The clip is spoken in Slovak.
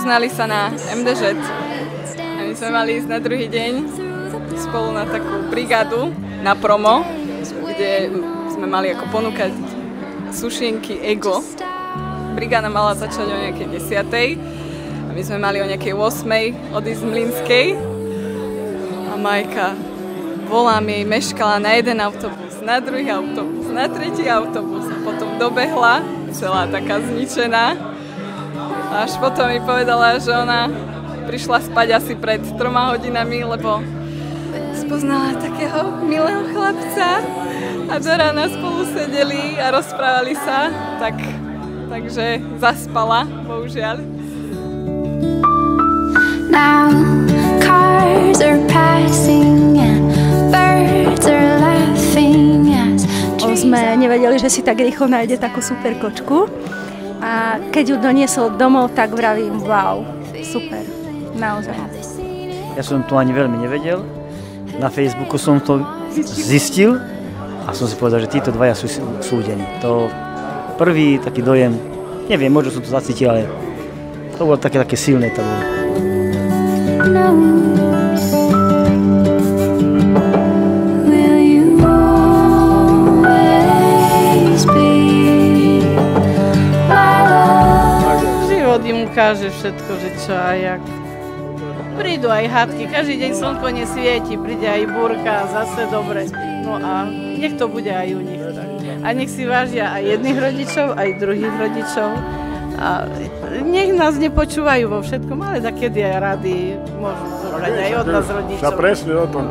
spoznali sa na MDŽ. A my sme mali ísť na druhý deň spolu na takú brigádu, na promo, kde sme mali ako ponúkať sušienky Ego. Brigáda mala začať o nejakej 10:00 a my sme mali o nejakej 8:00 odísť z Mlynskej. A Majka, volám jej, meškala na jeden autobus, na druhý autobus, na tretí autobus a potom dobehla, celá taká zničená. A až potom mi povedala, že ona prišla spať asi pred 3 hodinami, lebo spoznala takého milého chlapca a do rána spolu sedeli a rozprávali sa, takže zaspala, bohužiaľ. Now cars are passing and birds are laughing as sme nevedeli, že si tak rýchlo nájde takú super kočku a keď ju doniesol domov, tak vravím, wow, super, naozaj. Ja som to ani veľmi nevedel, na Facebooku som to zistil a som si povedal, že títo dvaja sú súdení. To prvý taký dojem, neviem, možno som to zacítil, ale to bolo také silné to bolo. Život im ukáže všetko, že čo a jak. Prídu aj hádky, každý deň slnko nesvieti, príde aj búrka, zase dobre. No a nech to bude aj u nich. A nech si vážia aj jedných rodičov, aj druhých rodičov. A nech nás nepočúvajú vo všetkom, ale takedy aj rady môžu zobrať aj od nás rodičov. Presne o tom.